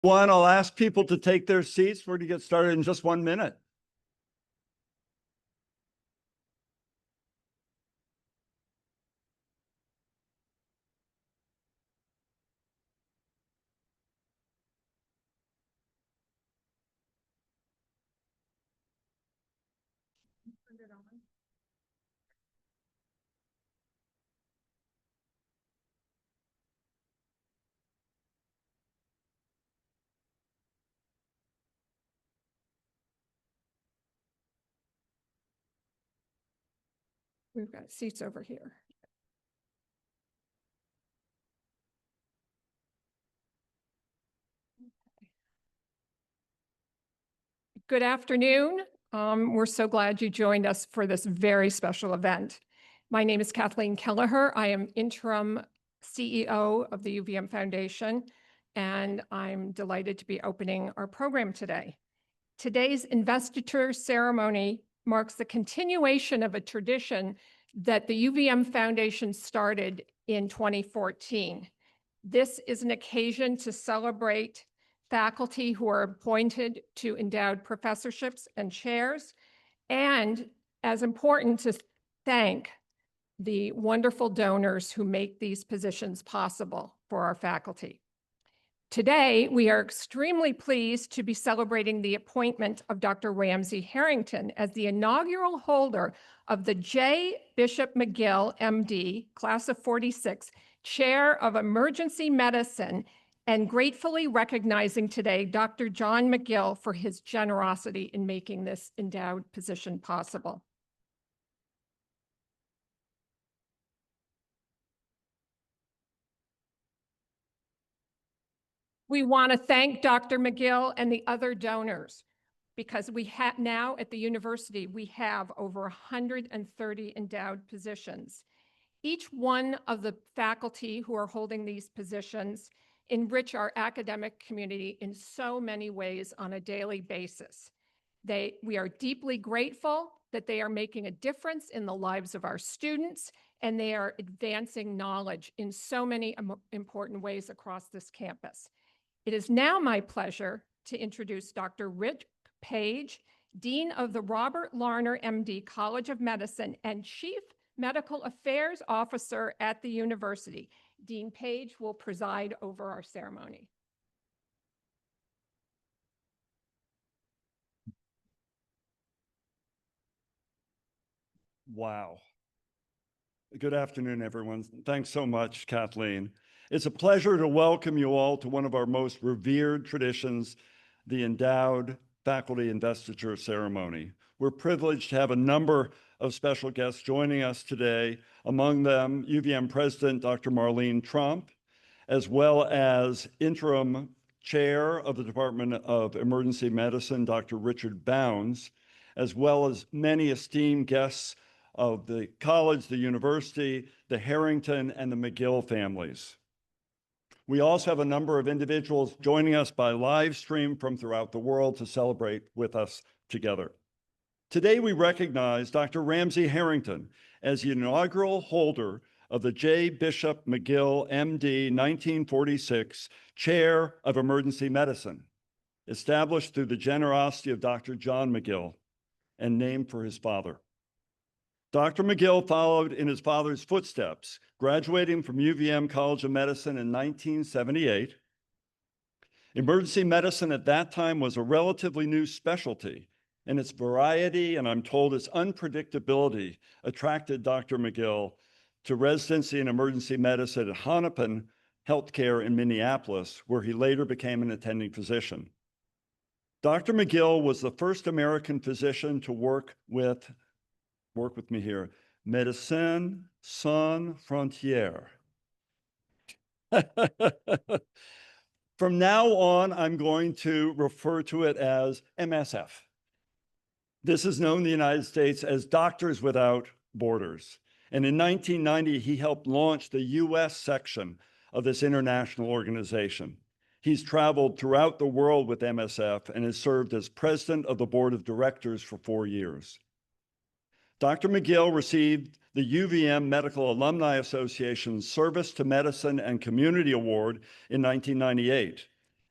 I'll ask people to take their seats. We're going to get started in just 1 minute. We've got seats over here. Good afternoon. We're so glad you joined us for this very special event. My name is Kathleen Kelleher. I am interim CEO of the UVM Foundation, and I'm delighted to be opening our program today. Today's investiture ceremony marks the continuation of a tradition that the UVM Foundation started in 2014. This is an occasion to celebrate faculty who are appointed to endowed professorships and chairs, and as important, to thank the wonderful donors who make these positions possible for our faculty. Today, we are extremely pleased to be celebrating the appointment of Dr. Ramsey Herrington as the inaugural holder of the J. Bishop McGill, MD, Class of 46, Chair of Emergency Medicine, and gratefully recognizing today Dr. John McGill for his generosity in making this endowed position possible. We want to thank Dr. McGill and the other donors, because we have now at the university, we have over 130 endowed positions. Each one of the faculty who are holding these positions enrich our academic community in so many ways on a daily basis. We are deeply grateful that they are making a difference in the lives of our students, and they are advancing knowledge in so many important ways across this campus. It is now my pleasure to introduce Dr. Rick Page, Dean of the Robert Larner, MD, College of Medicine, and Chief Medical Affairs Officer at the university. Dean Page will preside over our ceremony. Wow. Good afternoon, everyone. Thanks so much, Kathleen. It's a pleasure to welcome you all to one of our most revered traditions, the Endowed Faculty Investiture Ceremony. We're privileged to have a number of special guests joining us today, among them UVM President Dr. Marlene Trump, as well as Interim Chair of the Department of Emergency Medicine, Dr. Richard Bounds, as well as many esteemed guests of the college, the university, the Herrington, and the McGill families. We also have a number of individuals joining us by live stream from throughout the world to celebrate with us together. Today, we recognize Dr. Ramsey Herrington as the inaugural holder of the J. Bishop McGill, MD, 1946, Chair of Emergency Medicine, established through the generosity of Dr. John McGill and named for his father. Dr. McGill followed in his father's footsteps, graduating from UVM College of Medicine in 1978. Emergency medicine at that time was a relatively new specialty, and its variety, and I'm told its unpredictability, attracted Dr. McGill to residency in emergency medicine at Hennepin Health Care in Minneapolis, where he later became an attending physician. Dr. McGill was the first American physician to work with me here, Médecins Sans Frontières. From now on, I'm going to refer to it as MSF. This is known in the United States as Doctors Without Borders. And in 1990, he helped launch the US section of this international organization. He's traveled throughout the world with MSF and has served as president of the board of directors for 4 years. Dr. McGill received the UVM Medical Alumni Association's Service to Medicine and Community Award in 1998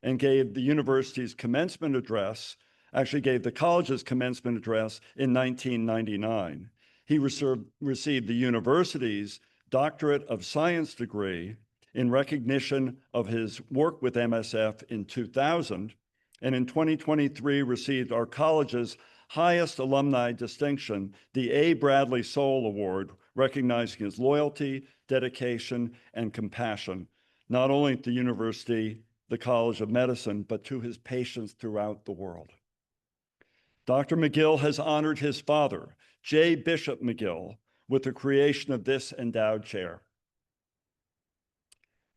and gave the university's commencement address, actually gave the college's commencement address in 1999. He received the university's Doctorate of Science degree in recognition of his work with MSF in 2000, and in 2023 received our college's highest alumni distinction, the A. Bradley Soul Award, recognizing his loyalty, dedication, and compassion, not only at the university, the College of Medicine, but to his patients throughout the world. Dr. McGill has honored his father, J. Bishop McGill, with the creation of this endowed chair.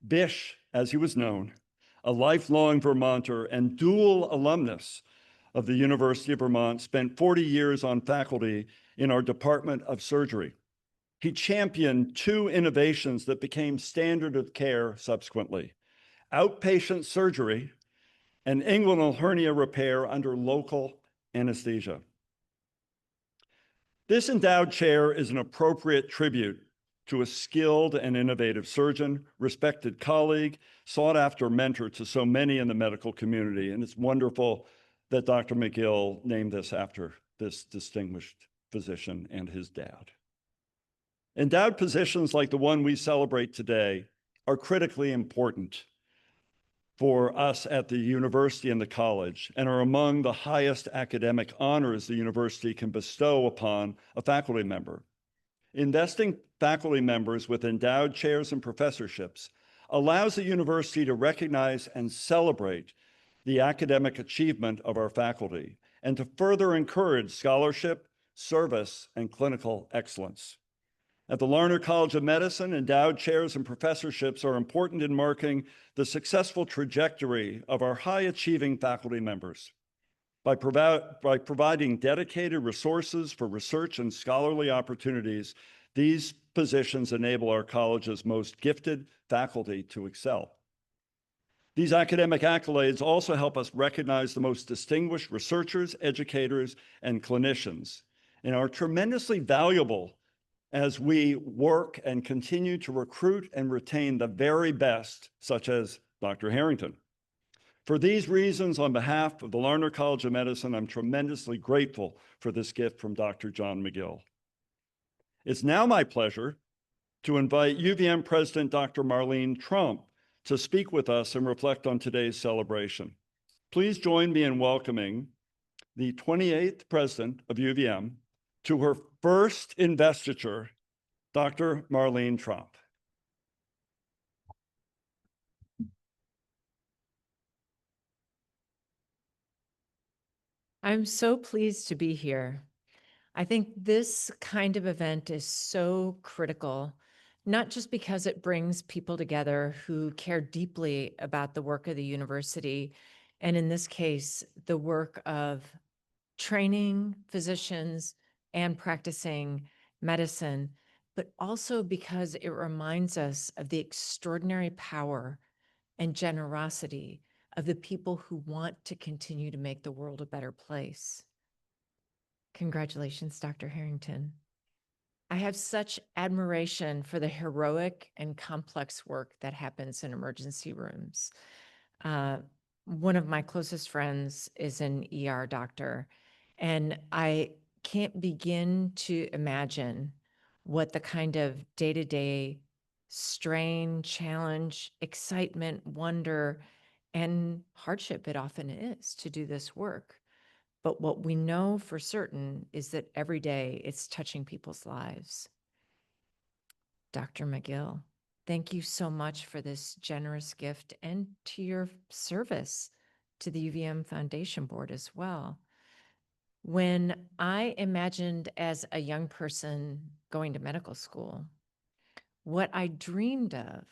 Bish, as he was known, a lifelong Vermonter and dual alumnus of the University of Vermont, spent 40 years on faculty in our Department of Surgery. He championed two innovations that became standard of care subsequently: outpatient surgery and inguinal hernia repair under local anesthesia. This endowed chair is an appropriate tribute to a skilled and innovative surgeon, respected colleague, sought-after mentor to so many in the medical community, and it's wonderful that Dr. McGill named this after this distinguished physician and his dad. Endowed positions like the one we celebrate today are critically important for us at the university and the college, and are among the highest academic honors the university can bestow upon a faculty member. Investing faculty members with endowed chairs and professorships allows the university to recognize and celebrate the academic achievement of our faculty and to further encourage scholarship, service, and clinical excellence. At the Larner College of Medicine, endowed chairs and professorships are important in marking the successful trajectory of our high-achieving faculty members. By providing dedicated resources for research and scholarly opportunities, these positions enable our college's most gifted faculty to excel. These academic accolades also help us recognize the most distinguished researchers, educators, and clinicians, and are tremendously valuable as we work and continue to recruit and retain the very best, such as Dr. Herrington. For these reasons, on behalf of the Larner College of Medicine, I'm tremendously grateful for this gift from Dr. John McGill. It's now my pleasure to invite UVM President Dr. Marlene Trump to speak with us and reflect on today's celebration. Please join me in welcoming the 28th President of UVM to her first investiture, Dr. Marlene Trump. I'm so pleased to be here. I think this kind of event is so critical, not just because it brings people together who care deeply about the work of the university, and in this case, the work of training physicians and practicing medicine, but also because it reminds us of the extraordinary power and generosity of the people who want to continue to make the world a better place. Congratulations, Dr. Herrington. I have such admiration for the heroic and complex work that happens in emergency rooms. One of my closest friends is an ER doctor, and I can't begin to imagine what the kind of day-to-day strain, challenge, excitement, wonder, and hardship it often is to do this work. But what we know for certain is that every day it's touching people's lives. Dr. McGill, thank you so much for this generous gift and to your service to the UVM Foundation Board as well. When I imagined as a young person going to medical school, what I dreamed of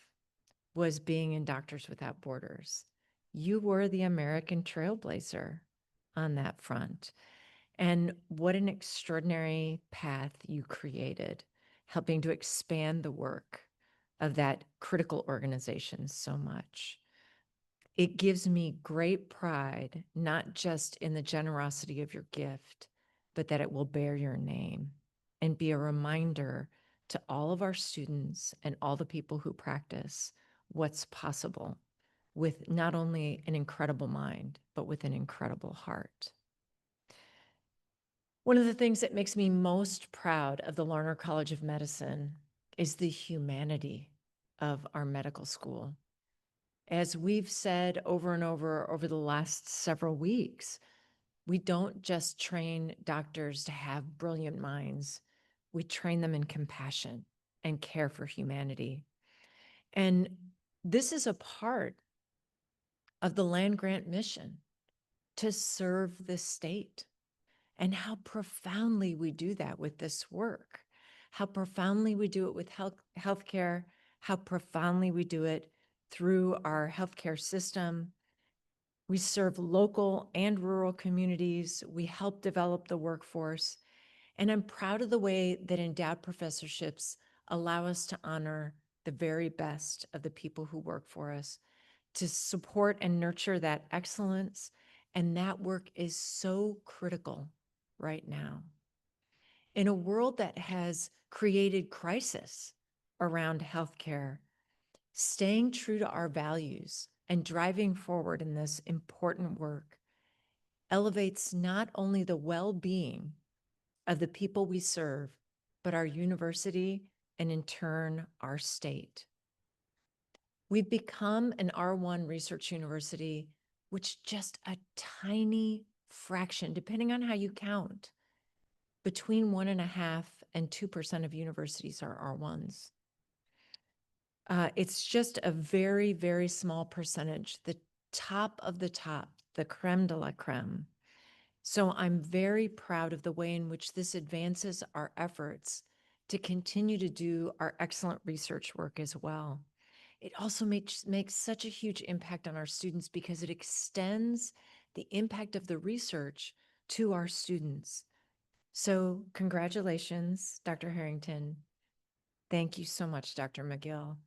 was being in Doctors Without Borders. You were the American trailblazer on that front. And what an extraordinary path you created, helping to expand the work of that critical organization so much. It gives me great pride, not just in the generosity of your gift, but that it will bear your name and be a reminder to all of our students and all the people who practice what's possible with not only an incredible mind, but with an incredible heart. One of the things that makes me most proud of the Larner College of Medicine is the humanity of our medical school. As we've said over and over the last several weeks, we don't just train doctors to have brilliant minds. We train them in compassion and care for humanity. And this is a part of the land grant mission to serve the state. And how profoundly we do that with this work, how profoundly we do it with healthcare, how profoundly we do it through our healthcare system. We serve local and rural communities. We help develop the workforce. And I'm proud of the way that endowed professorships allow us to honor the very best of the people who work for us, to support and nurture that excellence. And that work is so critical right now. In a world that has created crisis around healthcare, staying true to our values and driving forward in this important work elevates not only the well-being of the people we serve, but our university and in turn, our state. We've become an R1 research university, which just a tiny fraction, depending on how you count, between 1.5% and 2% of universities are R1s. It's just a very, very small percentage, the top of the top, the creme de la creme. So I'm very proud of the way in which this advances our efforts to continue to do our excellent research work as well. It also makes such a huge impact on our students because it extends the impact of the research to our students. So congratulations, Dr. Herrington. Thank you so much, Dr. McGill,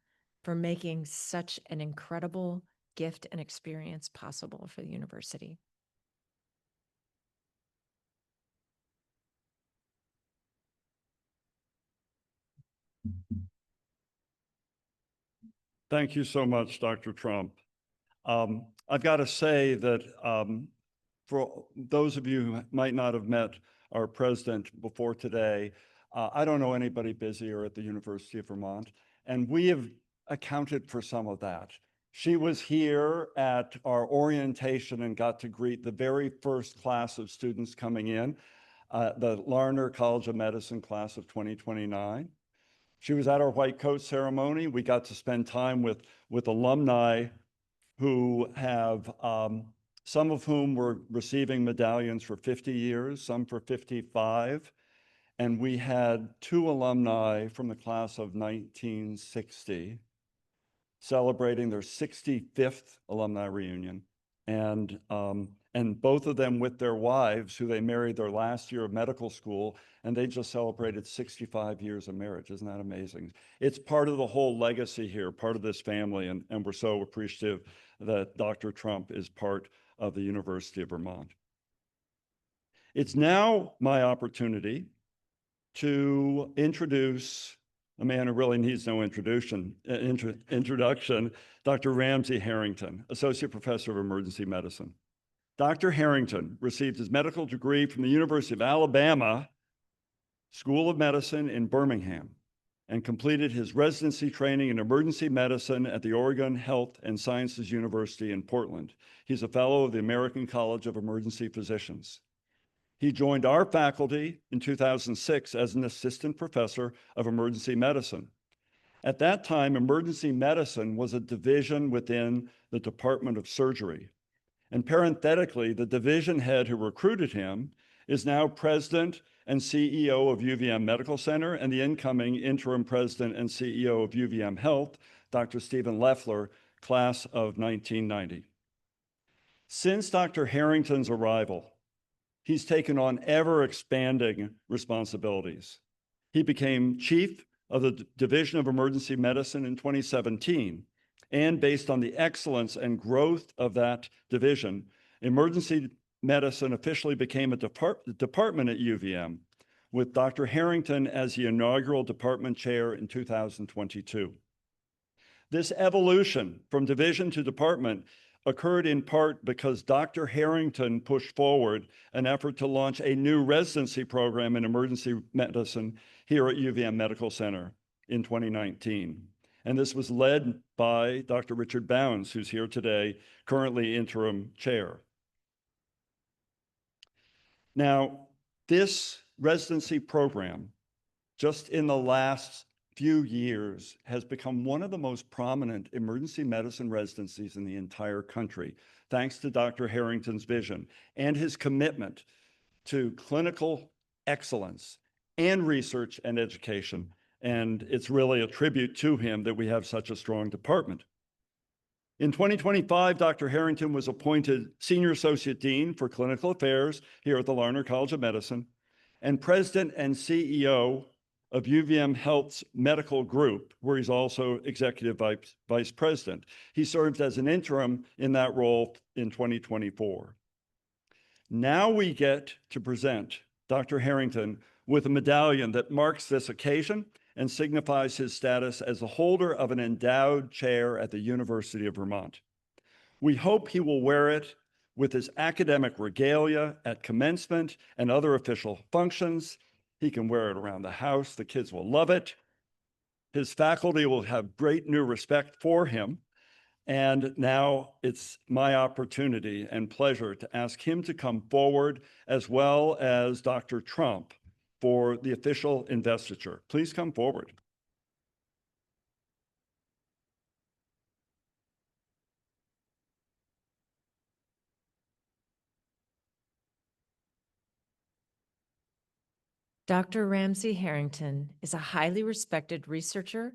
for making such an incredible gift and experience possible for the university. Thank you so much, Dr. Trump. I've got to say that for those of you who might not have met our president before today, I don't know anybody busier at the University of Vermont, and we have accounted for some of that. She was here at our orientation and got to greet the very first class of students coming in, the Larner College of Medicine class of 2029. She was at our white coat ceremony. We got to spend time with alumni who have, some of whom were receiving medallions for 50 years, some for 55. And we had 2 alumni from the class of 1960 celebrating their 65th alumni reunion. And both of them with their wives, who they married their last year of medical school, and they just celebrated 65 years of marriage. Isn't that amazing? It's part of the whole legacy here, part of this family, and we're so appreciative that Dr. Trump is part of the University of Vermont. It's now my opportunity to introduce a man who really needs no introduction, Dr. Ramsey Herrington, Associate Professor of Emergency Medicine. Dr. Herrington received his medical degree from the University of Alabama School of Medicine in Birmingham and completed his residency training in emergency medicine at the Oregon Health and Sciences University in Portland. He's a fellow of the American College of Emergency Physicians. He joined our faculty in 2006 as an assistant professor of emergency medicine. At that time, emergency medicine was a division within the Department of Surgery. And parenthetically, the division head who recruited him is now president and CEO of UVM Medical Center and the incoming interim president and CEO of UVM Health, Dr. Stephen Loeffler, class of 1990. Since Dr. Herrington's arrival, he's taken on ever-expanding responsibilities. He became chief of the Division of Emergency Medicine in 2017. And based on the excellence and growth of that division, emergency medicine officially became a department at UVM, with Dr. Herrington as the inaugural department chair in 2022. This evolution from division to department occurred in part because Dr. Herrington pushed forward an effort to launch a new residency program in emergency medicine here at UVM Medical Center in 2019. And this was led by Dr. Richard Bounds, who's here today, currently interim chair. Now, this residency program, just in the last few years, has become one of the most prominent emergency medicine residencies in the entire country, thanks to Dr. Herrington's vision and his commitment to clinical excellence and research and education. And it's really a tribute to him that we have such a strong department. In 2025, Dr. Herrington was appointed Senior Associate Dean for Clinical Affairs here at the Larner College of Medicine and President and CEO of UVM Health's medical group, where he's also Executive Vice President. He served as an interim in that role in 2024. Now we get to present Dr. Herrington with a medallion that marks this occasion and signifies his status as the holder of an endowed chair at the University of Vermont. We hope he will wear it with his academic regalia at commencement and other official functions. He can wear it around the house. The kids will love it. His faculty will have great new respect for him. And now it's my opportunity and pleasure to ask him to come forward, as well as Dr. Trump, for the official investiture. Please come forward. Dr. Ramsey Herrington is a highly respected researcher,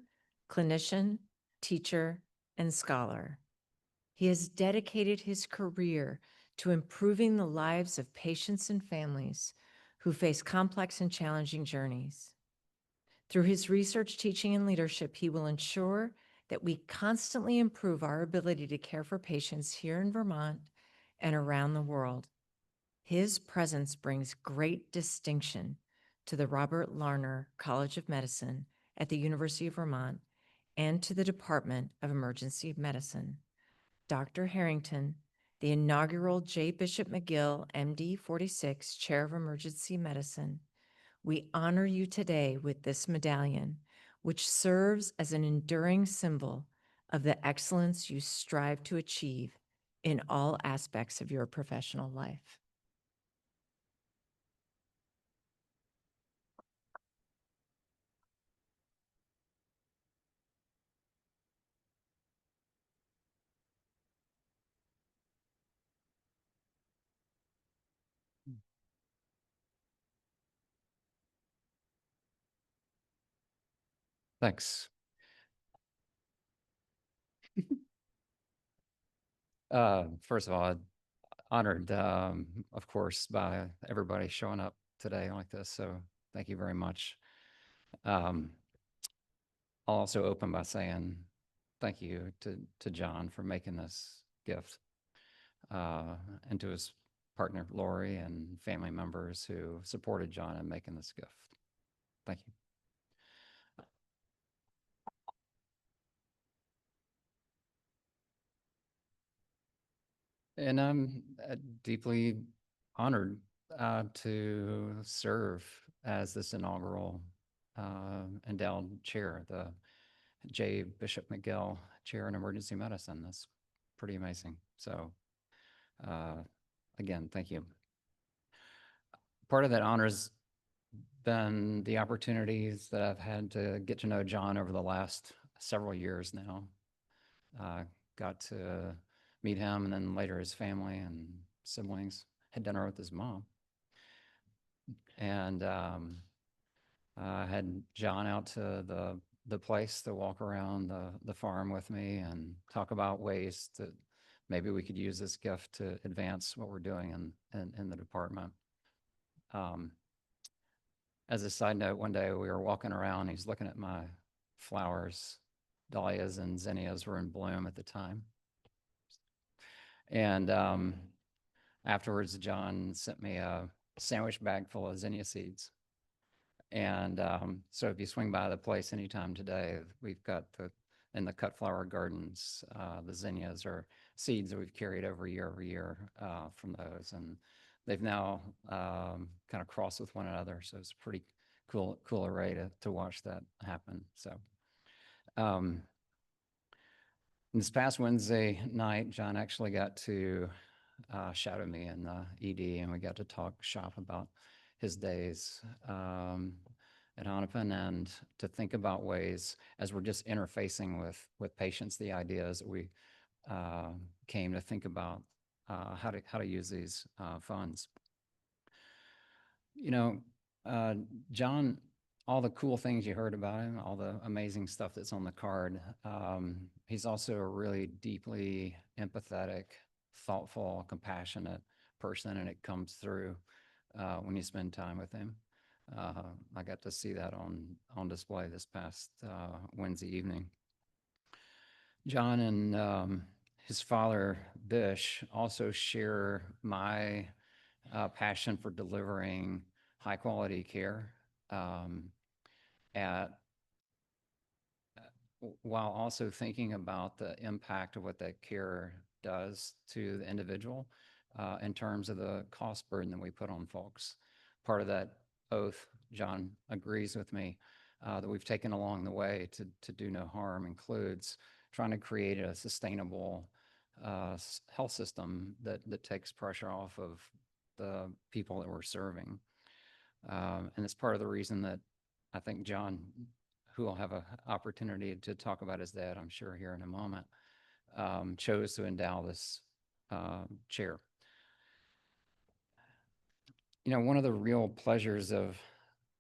clinician, teacher, and scholar. He has dedicated his career to improving the lives of patients and families who face complex and challenging journeys. Through his research, teaching, and leadership, he will ensure that we constantly improve our ability to care for patients here in Vermont and around the world. His presence brings great distinction to the Robert Larner College of Medicine at the University of Vermont and to the Department of Emergency Medicine. Dr. Herrington, the inaugural J. Bishop McGill, MD 46, Chair of Emergency Medicine, we honor you today with this medallion, which serves as an enduring symbol of the excellence you strive to achieve in all aspects of your professional life. Thanks. First of all, honored, of course, by everybody showing up today like this. So thank you very much. I'll also open by saying thank you to John for making this gift, and to his partner, Lori, and family members who supported John in making this gift. Thank you. And I'm deeply honored to serve as this inaugural endowed chair, the J. Bishop McGill Chair in Emergency Medicine. That's pretty amazing. So again, thank you. Part of that honor has been the opportunities that I've had to get to know John over the last several years now. Got to meet him and then later his family and siblings. Had dinner with his mom. And I had John out to the place to walk around the farm with me and talk about ways that maybe we could use this gift to advance what we're doing in the department. As a side note, one day we were walking around, he's looking at my flowers. Dahlias and zinnias were in bloom at the time. And afterwards, John sent me a sandwich bag full of zinnia seeds. And so if you swing by the place anytime today, we've got in the cut flower gardens. The zinnias are seeds that we've carried every year from those. And they've now kind of crossed with one another. So it's a pretty cool array to watch that happen. So this past Wednesday night, John actually got to shadow me in the ED, and we got to talk shop about his days at Hennepin, and to think about ways, as we're just interfacing with patients, the ideas that we came to think about how to use these funds. You know, John, all the cool things you heard about him, all the amazing stuff that's on the card, he's also a really deeply empathetic, thoughtful, compassionate person, and it comes through when you spend time with him. I got to see that on display this past Wednesday evening. John and his father, Bish, also share my passion for delivering high quality care while also thinking about the impact of what that care does to the individual in terms of the cost burden that we put on folks. Part of that oath, John agrees with me, that we've taken along the way to do no harm includes trying to create a sustainable health system that takes pressure off of the people that we're serving. And it's part of the reason that I think John, who will have an opportunity to talk about his dad, I'm sure, here in a moment, chose to endow this chair. You know, one of the real pleasures of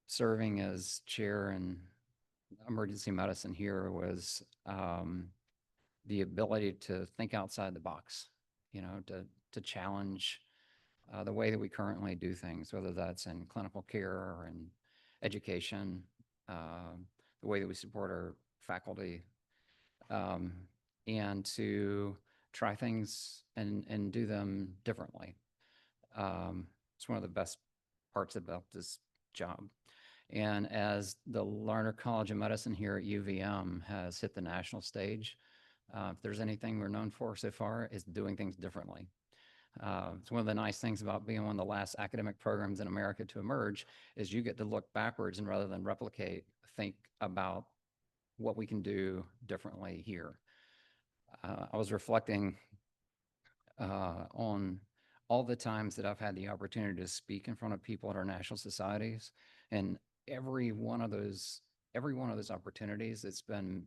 serving as chair in emergency medicine here was the ability to think outside the box, you know, to challenge the way that we currently do things, whether that's in clinical care or in education, the way that we support our faculty, and to try things and do them differently. It's one of the best parts about this job. And as the Larner College of Medicine here at UVM has hit the national stage, if there's anything we're known for so far, is doing things differently. It's one of the nice things about being one of the last academic programs in America to emerge is you get to look backwards and rather than replicate, think about what we can do differently here. I was reflecting on all the times that I've had the opportunity to speak in front of people at our national societies, and every one of those opportunities, it's been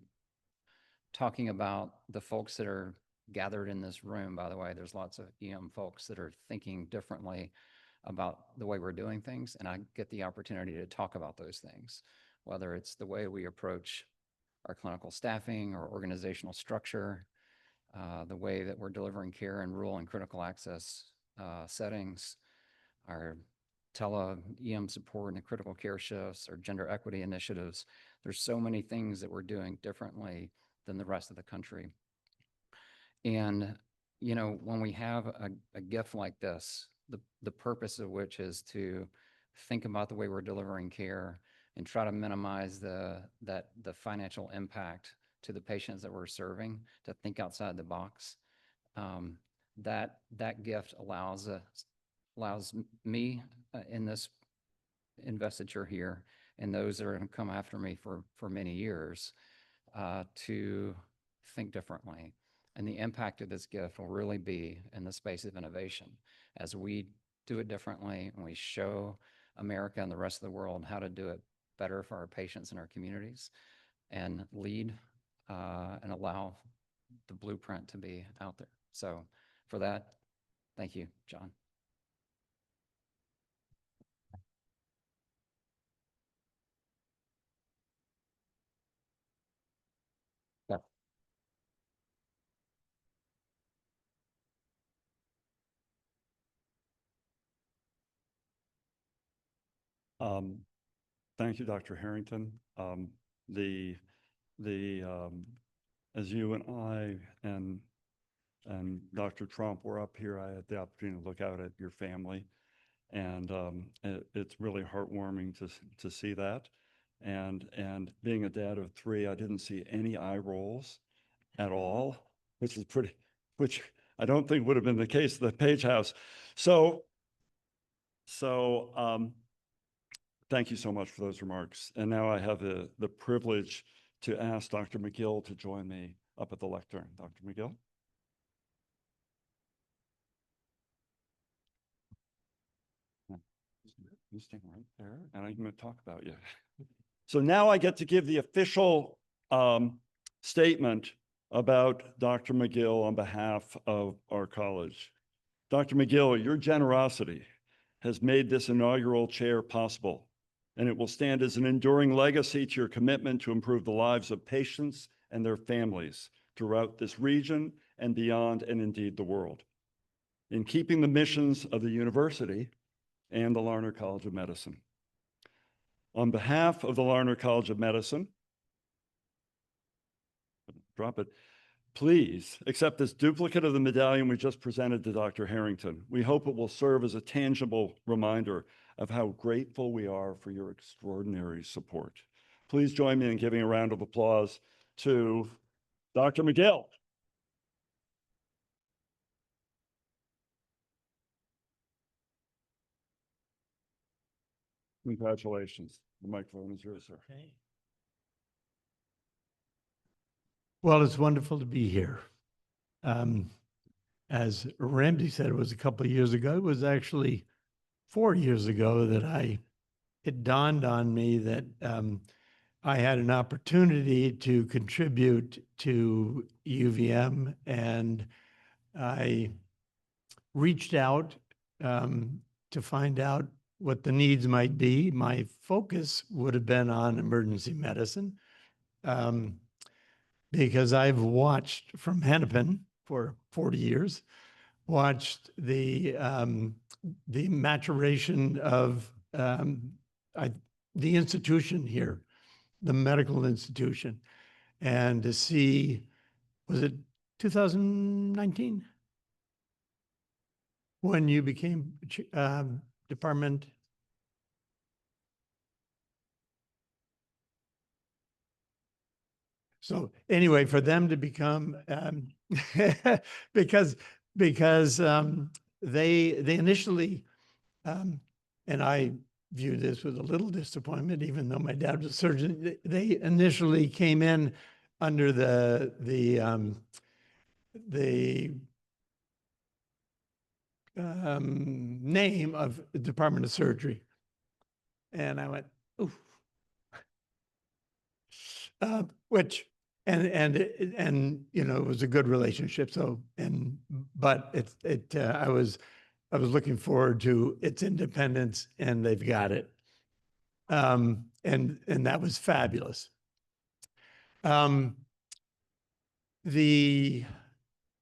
talking about the folks that are gathered in this room. By the way, there's lots of EM folks that are thinking differently about the way we're doing things, and I get the opportunity to talk about those things, whether it's the way we approach our clinical staffing or organizational structure, the way that we're delivering care in rural and critical access settings, our tele-EM support and critical care shifts, or gender equity initiatives. There's so many things that we're doing differently than the rest of the country. And, you know, when we have a gift like this, the purpose of which is to think about the way we're delivering care and try to minimize the financial impact to the patients that we're serving, to think outside the box. That gift allows me in this investiture here, and those that are going to come after me for many years, to think differently. And the impact of this gift will really be in the space of innovation as we do it differently and we show America and the rest of the world how to do it better for our patients and our communities, and lead and allow the blueprint to be out there. So for that, thank you, John. Yeah. Thank you, Dr. Herrington. As you and I and Dr. Trump were up here, I had the opportunity to look out at your family, and it's really heartwarming to see that. And being a dad of three, I didn't see any eye rolls at all, which I don't think would have been the case at the Page House. So thank you so much for those remarks. And now I have the privilege to ask Dr. McGill to join me up at the lectern. Dr. McGill? You stand right there, and I'm going to talk about you. So now I get to give the official statement about Dr. McGill on behalf of our college. Dr. McGill, your generosity has made this inaugural chair possible, and it will stand as an enduring legacy to your commitment to improve the lives of patients and their families throughout this region and beyond, and indeed the world. In keeping the missions of the university and the Larner College of Medicine. On behalf of the Larner College of Medicine, drop it, please accept this duplicate of the medallion we just presented to Dr. Herrington. We hope it will serve as a tangible reminder of how grateful we are for your extraordinary support. Please join me in giving a round of applause to Dr. McGill. Congratulations. The microphone is yours, sir. Okay. Well, it's wonderful to be here. As Ramsey said, it was a couple of years ago. It was actually 4 years ago that it dawned on me that I had an opportunity to contribute to UVM, and I reached out to find out what the needs might be. My focus would have been on emergency medicine because I've watched from Hennepin for 40 years, watched the maturation of the institution here, the medical institution, and to see, was it 2019? When you became department? So anyway, for them to become, because they initially, and I view this with a little disappointment, even though my dad was a surgeon, they initially came in under the name of the Department of Surgery. And I went, ooh. Which, and you know, it was a good relationship. So, but I was looking forward to its independence, and they've got it. And that was fabulous. The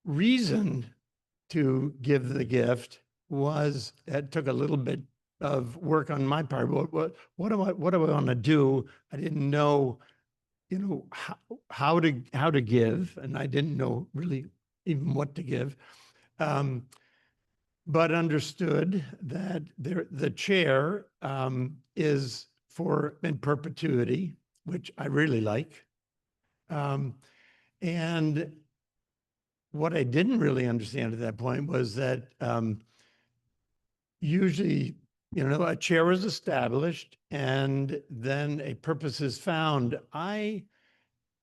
reason to give the gift was, it took a little bit of work on my part. What do I want to do? I didn't know, you know, how to give, and I didn't know really even what to give, but understood that the chair is in perpetuity, which I really like, and what I didn't really understand at that point was that usually, you know, a chair is established and then a purpose is found. I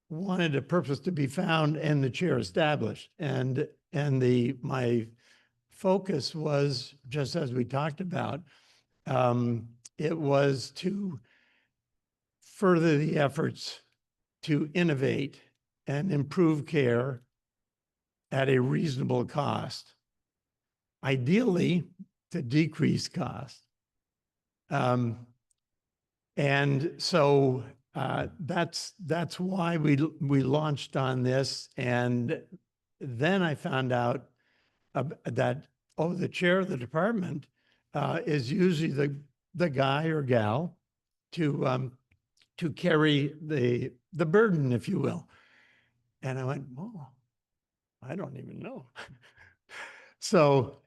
wanted a purpose to be found and the chair established. And my focus was, just as we talked about, it was to further the efforts to innovate and improve care at a reasonable cost, ideally to decrease cost. And so that's why we launched on this. And then I found out that, oh, the chair of the department is usually the guy or gal to carry the burden, if you will. And I went, oh, I don't even know. So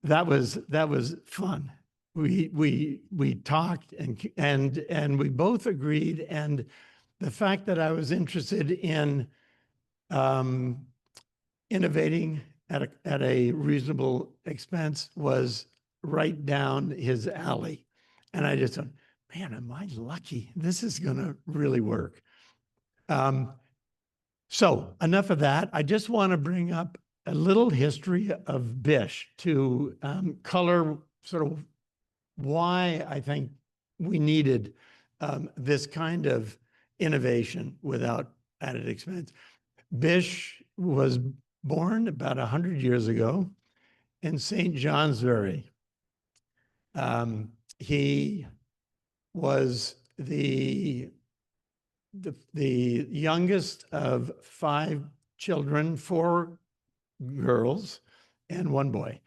that was fun. we talked and we both agreed. And the fact that I was interested in innovating at a reasonable expense was right down his alley. And I just thought, man, am I lucky? This is going to really work. So enough of that. I just want to bring up a little history of Bish to color sort of why I think we needed this kind of innovation without added expense. Bish was born about 100 years ago in St. Johnsbury. He was the youngest of 5 children, 4 girls and 1 boy.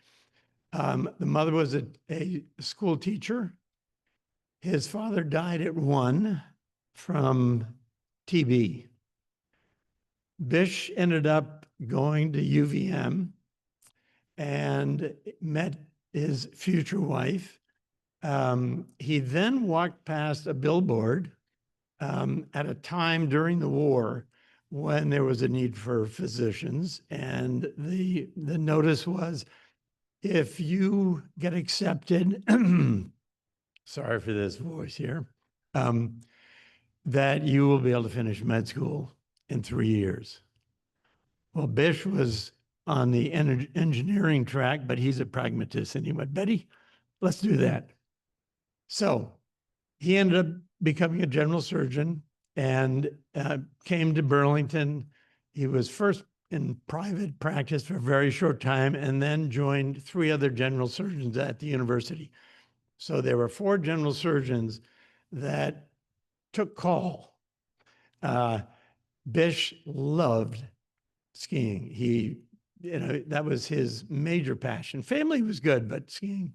The mother was a school teacher. His father died at 1 from TB. Bish ended up going to UVM and met his future wife. He then walked past a billboard at a time during the war when there was a need for physicians. And the notice was, if you get accepted, sorry for this voice here, that you will be able to finish med school in 3 years. Well, Bish was on the engineering track, but he's a pragmatist. And he went, Betty, let's do that. So he ended up becoming a general surgeon and came to Burlington. He was first in private practice for a very short time and then joined 3 other general surgeons at the university. So there were 4 general surgeons that took call. Bish loved skiing. He, that was his major passion. Family was good, but skiing.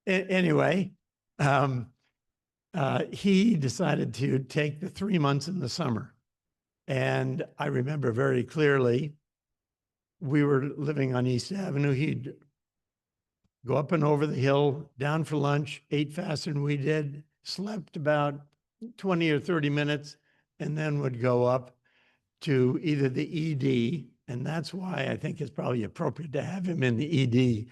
Anyway, he decided to take the 3 months in the summer. And I remember very clearly, we were living on East Avenue. He'd go up and over the hill, down for lunch, ate faster than we did, slept about 20 or 30 minutes, and then would go up to either the ED, and that's why I think it's probably appropriate to have him in the ED,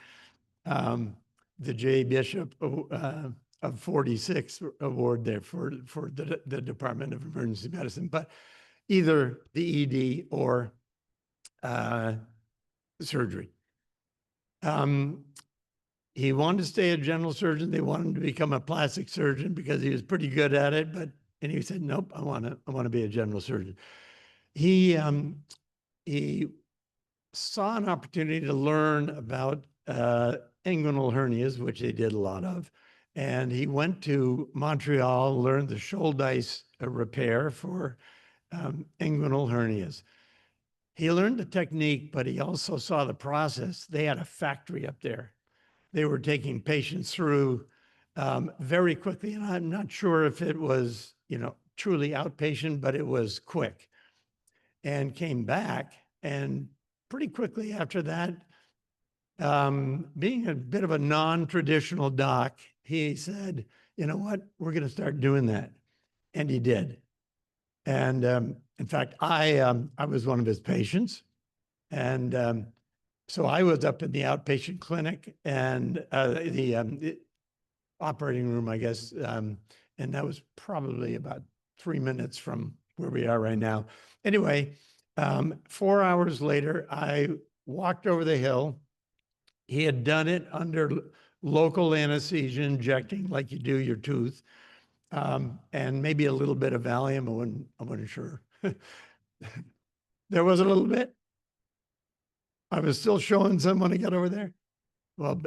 the J. Bishop of 46 award there for the Department of Emergency Medicine, but either the ED or surgery. He wanted to stay a general surgeon. They wanted him to become a plastic surgeon because he was pretty good at it, and he said, nope, I want to be a general surgeon. He saw an opportunity to learn about inguinal hernias, which they did a lot of. And he went to Montreal, learned the Scholdice repair for inguinal hernias. He learned the technique, but he also saw the process. They had a factory up there. They were taking patients through very quickly. And I'm not sure if it was, truly outpatient, but it was quick. And came back, and pretty quickly after that, being a bit of a non-traditional doc, he said, you know what, we're going to start doing that. And he did. And in fact, I was one of his patients. And so I was up in the outpatient clinic and the operating room, I guess. And that was probably about 3 minutes from where we are right now. Anyway, 4 hours later, I walked over the hill. He had done it under local anesthesia, injecting like you do your tooth, and maybe a little bit of Valium. I wasn't sure. There was a little bit. I was still showing someone to get over there. Well,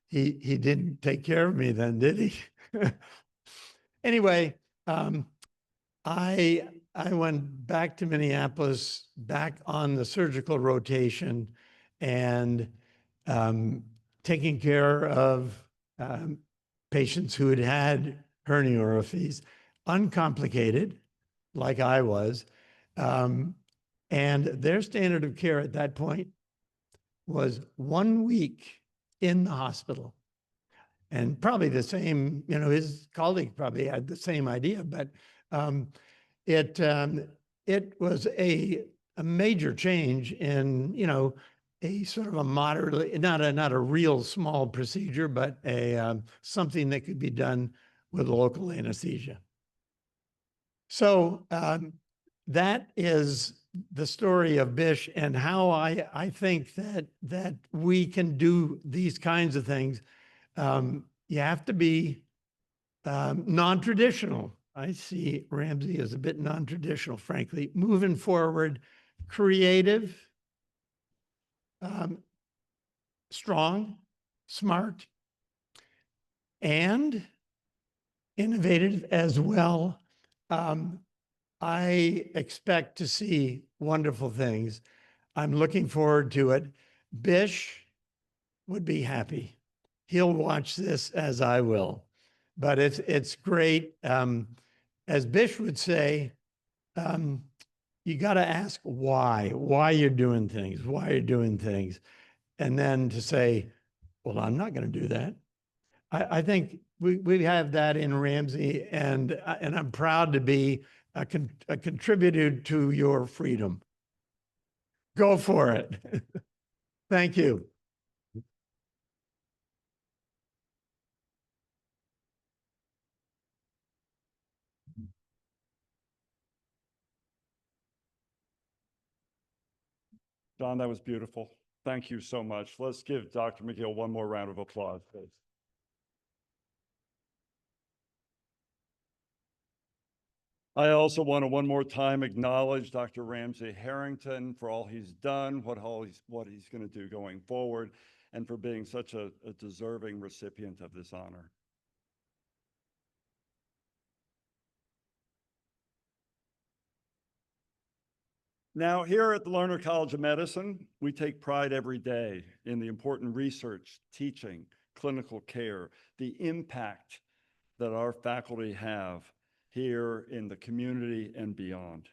he didn't take care of me then, did he? Anyway, I went back to Minneapolis, back on the surgical rotation, and taking care of patients who had had hernia orifices, uncomplicated, like I was. And their standard of care at that point was 1 week in the hospital. and probably the same, his colleague probably had the same idea, but um, it was a major change in, a sort of a moderately, not a real small procedure, but something that could be done with local anesthesia. So that is the story of Bish and how I think that we can do these kinds of things. You have to be non-traditional. I see Ramsey as a bit non-traditional, frankly. Moving forward, creative, strong, smart, and innovative as well. I expect to see wonderful things. I'm looking forward to it. Bish would be happy. He'll watch this as I will, but it's great. As Bish would say, you got to ask why you're doing things, and then to say, well, I'm not going to do that. I think we have that in Ramsey, and I'm proud to be a contributor to your freedom. Go for it. Thank you. John, that was beautiful. Thank you so much. Let's give Dr. McGill one more round of applause, please. I also want to one more time acknowledge Dr. Ramsey Herrington for all he's done, what he's going to do going forward, and for being such a deserving recipient of this honor. Now, here at the Larner College of Medicine, we take pride every day in the important research, teaching, clinical care, the impact that our faculty have here in the community and beyond.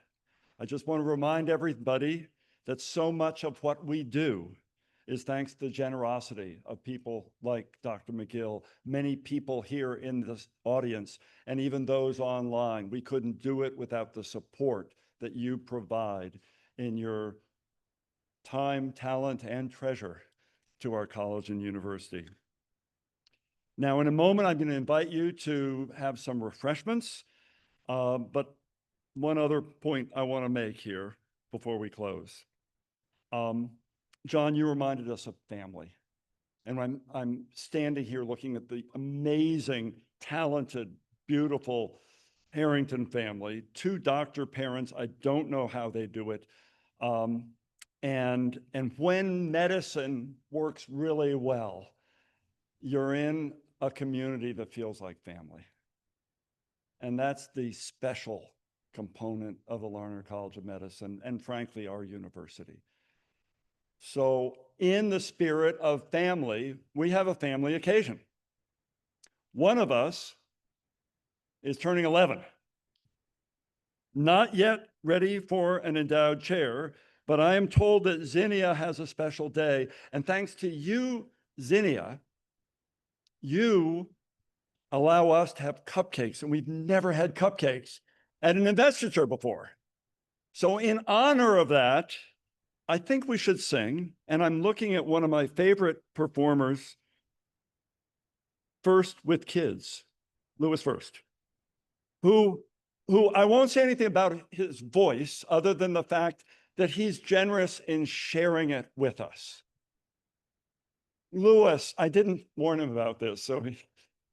I just want to remind everybody that so much of what we do is thanks to the generosity of people like Dr. McGill, many people here in this audience, and even those online. We couldn't do it without the support that you provide in your time, talent, and treasure to our college and university. Now, in a moment, I'm going to invite you to have some refreshments, but one other point I want to make here before we close. John, you reminded us of family. And I'm standing here looking at the amazing, talented, beautiful Herrington family, 2 doctor parents. I don't know how they do it. And when medicine works really well, you're in a community that feels like family. And that's the special component of the Larner College of Medicine, and frankly, our university. So in the spirit of family, we have a family occasion. One of us is turning 11. Not yet ready for an endowed chair, but I am told that Zinnia has a special day. And thanks to you, Zinnia, you allow us to have cupcakes, and we've never had cupcakes at an investiture before. So in honor of that, I think we should sing, and I'm looking at one of my favorite performers, First with Kids, Louis First, who I won't say anything about his voice other than the fact that he's generous in sharing it with us. Louis, I didn't warn him about this, so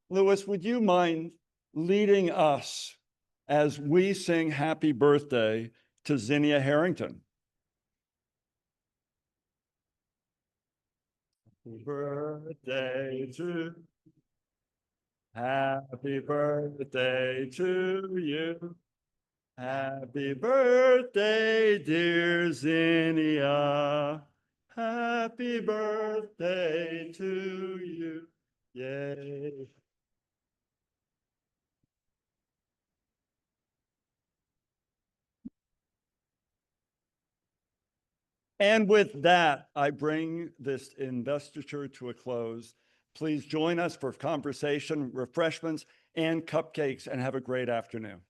Louis, would you mind leading us as we sing Happy Birthday to Zinnia Herrington? Happy birthday to Happy birthday to you. Happy birthday, dear Zinnia. Happy birthday to you. Yay. And with that, I bring this investiture to a close. Please join us for conversation, refreshments, and cupcakes, and have a great afternoon.